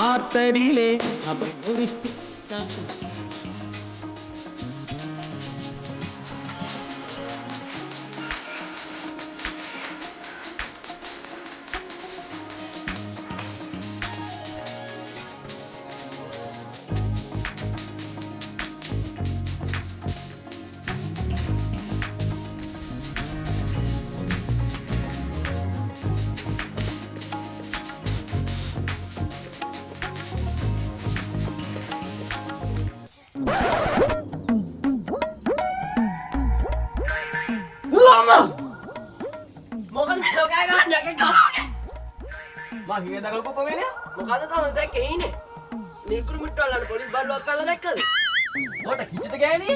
பார்த்ததிலே அவள் ஒரு මොකද මේ ලෝකය ගන්න යකෙක් ගහන්නේ මම හිමේ දකල කොපවෙන්නේ මොකද තමයි දැක්කේ ඉන්නේ නිකුරු මිට්ට වලට පොලිස් බල්ලුවක් පැනලා දැක්කද ඔට කිචිත ගෑණි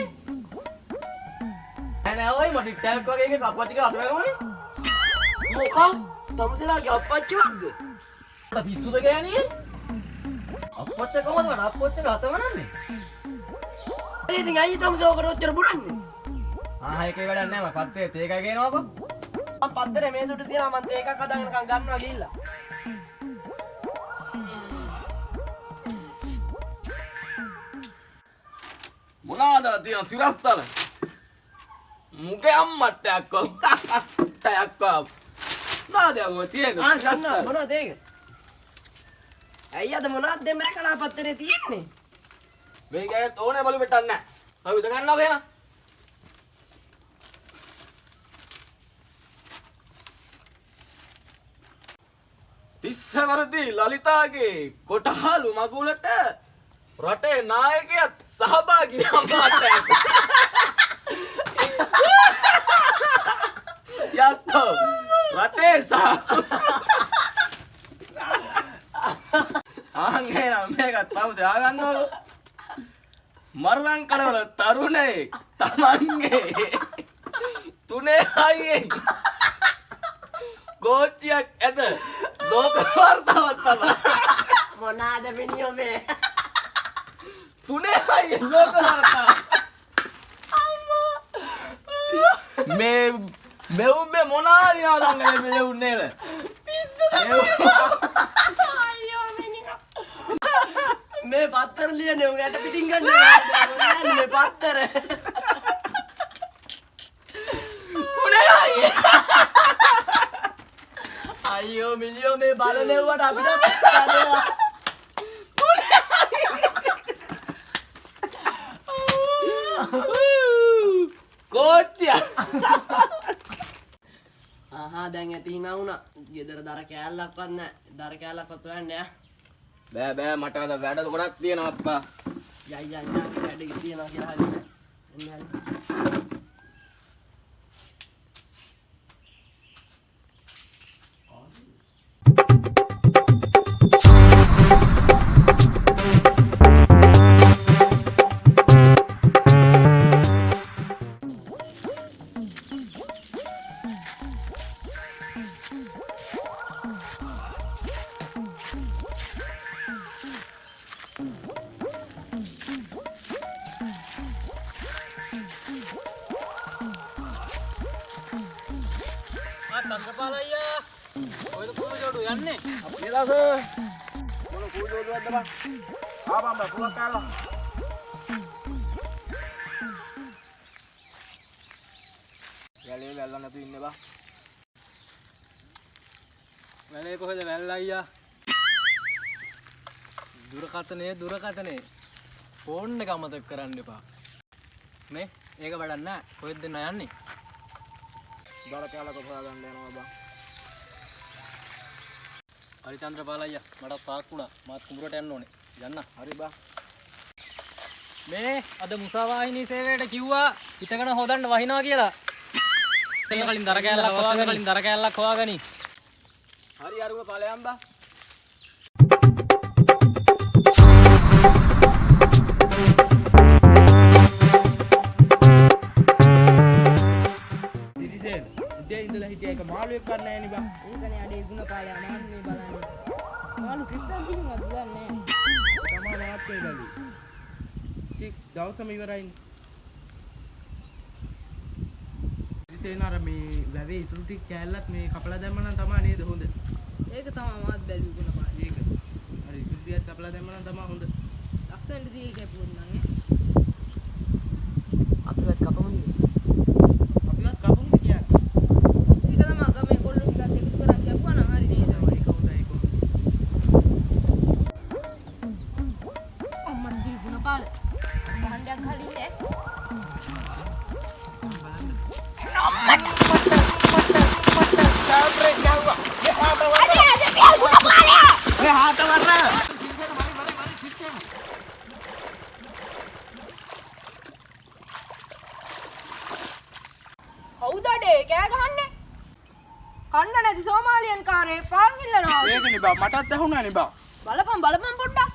එනේ ඔය මට ටැග් වගේ එකක් අප්පච්චි කියලා අතවැරුණේ මොකක් තමුසලාගේ අප්පච්චි වක්ද ඔට පිස්සුද ගෑණි අප්පච්චි කොහමද මට අප්පච්චිට අතවනන්නේ ඉතින් අයියේ තමුසේ ඔකට ඔච්චර බුරන්නේ ඒකේ වැඩක් නෑ මම පත්තේ තේකයි ගේනවාකෝ මම පත්තරේ මේ සුටු තියනවා මම තේකක් හදාගෙනකන් ගන්නවා ගිහිල්ලා මොනවාද තියෙන සිරස්තල මුගේ අම්මට ටයක්කෝ නාදයක්ම තියෙන්නේ සිරස්තල මොනවද ඒක අයියාද මොනවද දෙමර කලා පත්තරේ තියෙන්නේ මේකේ ඕනේ බලු පිටක් නෑ අපි උද ගන්නවා ගේන තිස්සවරදී ලලිතාගේ කොටහලු මගුලට රටේ නායකයෙක් සහභාගී වුණාට යත්තෝ රටේ ආන්නේ මේකත් තවසේ ආගන්නවලු මරණං කරවල තරුණේ තමන්ගේ තුනේ හයියෙන් ගෝච්චියක් ඇත ලෝක වාර්තාවක් තමයි මොනාද මිනියෝ මේ තුනේ හයියෙන් ලෝක වාර්තාව මේ මෙවුම්මේ මොනාද නෝදංගලේ මෙලුන්නේ නේ අයියෝ මිනිහා මේ පත්තර ලියන්නේ උගට පිටින් ගන්න මේ පත්තර තුනේ හයියෙන් අයියෝ මිලියෝ මේ බලනෙව්වට අපිට කෝච්චිය ආහා දැන් ඇති hina වුණා ගෙදර දර කෑල්ලක්වත් නැහැ දර කෑල්ලක්වත් හොයන්නේ බෑ බෑ මට අද වැඩ ගොඩක් තියෙනවා අප්පා යයි වැඩ තියෙනවා කියලා හරියට එන්න තංගපාලයියා ඔයද කුජෝඩු යන්නේ අපේ දාස මොන කුජෝඩුවක්ද බං ආපම් බං පුවක් කාලා යලේ වැල්ල නැතු ඉන්නේ බං වැලේ කොහෙද වැල්ල අයියා දුරකතනේ ෆෝන් එක අමතක කරන්න එපා නේ ඒක වැඩක් නෑ කොහෙද දෙන්න යන්නේ දර කෑල්ලක හොයාගන්න යනවා බං හරි චන්ද්‍රපාලයියා මටත් පාක් වුණා මාත් කුඹුරට යන්න ඕනේ යන්න හරි බං මේ අද මුසාවාහිනී සේවයට කිව්වා පිටකන හොදන්න වහිනවා කියලා එතන කලින් දර කෑල්ලක් හොයාගනි හරි අරුම ඵලයන් බං ඉඳලා හිටිය එක මාළුවෙක් ගන්න නැහැ නේ බං. ඒකනේ අඩේ ගුණ කාලය අමාන් මේ බලන්නේ. මාළු කිට්ටන් කිනුවත් දන්නේ නැහැ. තමයි නවත් ඒ බැලි. සික් දවසම ඉවරයිනේ. ඉතින් අර මේ වැවේ ඉතුරු ටික කෑල්ලත් මේ කපලා දැම්ම නම් තමයි නේද හොඳ. ඒක තමයි මාත් බැලුවේ ගුණ කාලය. ඒක. හරි ඉතුරු ටිකත් කපලා දැම්මම තමයි හොඳ. ලස්සනට දී කැපුවොත් නම් ඈ. අපිවත් කපමු නේ. අපිවත් කපමු කියන්නේ. ඒක තමයි ගමේ කොල්ලෝ ටිකත් එකතු කරන් කැපුවා නම් හරි නේද? ඒක හොඳයි ඒක. අම්මන් දිවි ගුණපාල. භාණ්ඩයක් හලින්නේ. කවුද අඩේ කෑ ගහන්නේ? කන්න නැති සෝමාලියන් කාරේ පාන් ඉල්ලනවා. ඒකනේ බා මටත් ඇහුණානේ බා. බලපන් පොඩ්ඩක්.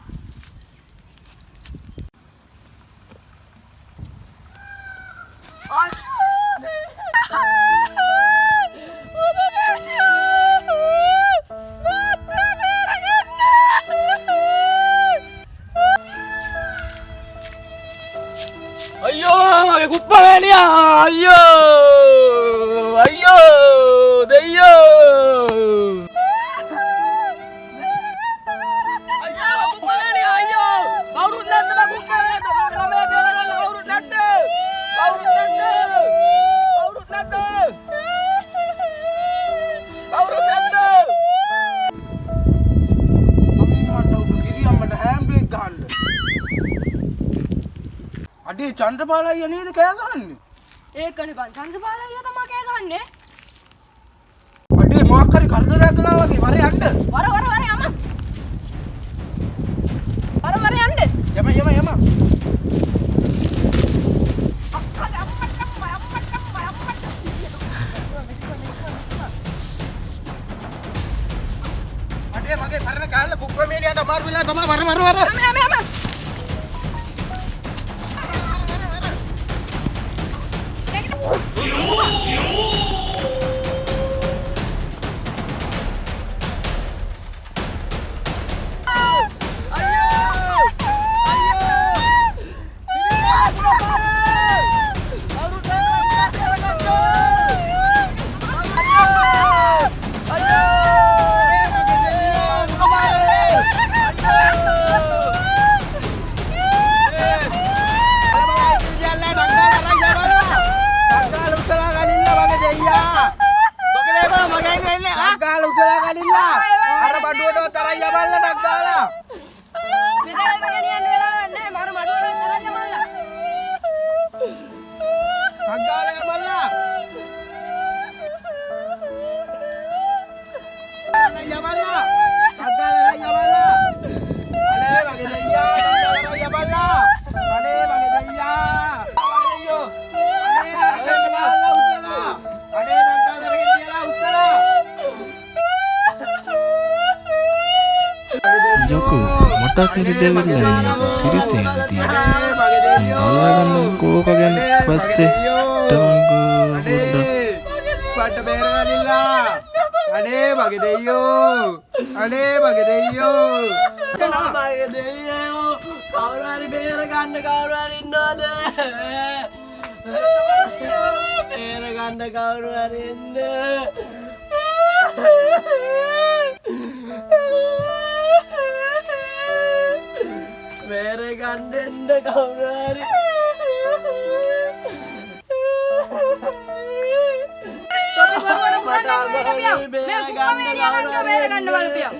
අයියෝ මගේ කුප්පවැණියා අයියෝ දෙයියෝ අයියෝ කුප්පවැණියා අයියෝ කවුරුත් නැද්ද මගේ කුප්පවැණියාට රමේ බේරගන්න කවුරුත් නැද්ද අම්මට උඩ ගිරියම්මට හෑම් බ්‍රේක් ගහන්න. අඩේ චන්ද්‍රපාල අයියා නේද කෑ ගහන්නේ? ඒකනේ බං චන්ද්‍රපාල අයියා තමයි කෑ ගහන්නේ. අඩේ මොකක් හරි කරදරයක් කළා වගේ වර යන්න. වර යම. වර යන්න. යම. අඩේ මගේ පරණ කාලේ කුප්පමේලියට අමාරු වෙලා තමයි වර. යම. අර බඩුවට තරයි යබල්ල ඩක් ගාලා. මෙතන ගෙනියන්න වෙලාවක් නැහැ. මර මඩුවට තරන්න මල්ලා. ඩක් ගාලා යබල්ලා. යබල්ලා. ඩක් ගාලා යබල්ලා. අනේ මගේ දෙයියා ඩක් ගාලා යබල්ලා. අනේ මගේ දෙයියා. මගේ දෙයියෝ. අනේ ඩක් ගාලා උස්සලා. අනේ ඩක් ගාලා ගෙනියලා උස්සලා. යකෝ මටත් නිදෙවිල්ලා සිරිසෙන් තියෙනවා බලාගන්න කෝක ගැන පස්සේ ටංගෝ පට බේරගනිල්ලා අනේ මගේ දෙයියෝ අනේ මගේ දෙයියෝ කවුරු හරි බේර ගන්න කවුරු හරි ඉන්නවද බේර ගන්න කවුරු හරි ඉන්න බේර ගන්න එන්න කවුරු හරි තොපි බරුවන මුරන්න බේරපියම්. මේ කුප්පමේලියා ලංකා බේර ගන්න බලපියම්.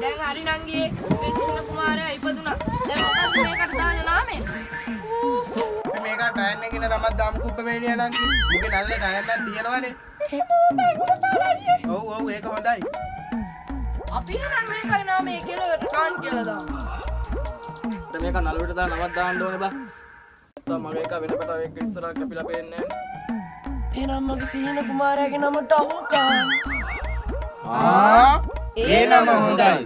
දැන් හරි නංගියේ මේ සින්න කුමාරයා ඉපදුනා. දැන් මොකද්ද මේකට දාන නාමය? මේක ටයර් එකේ නමක් දාම් කුප්පමේලියා නංගි මුගේ නල්ලේ ටයර් එකක් තියෙනවනේ ඔව් ඒක හොඳයි අපි එහෙනම් මේකයි නාමය කියලා කාන් කියලා දාමු. මේක නළුවට දා නමක් දාන්න ඕනේ බා. නැත්නම් මගේ එක වෙන කොට එක ඉස්සරහ කැපිලා පේන්නේ නැහැ. එහෙනම් මගේ සීන කුමාරයාගේ නමට අහුකා. ඒ නම හොඳයි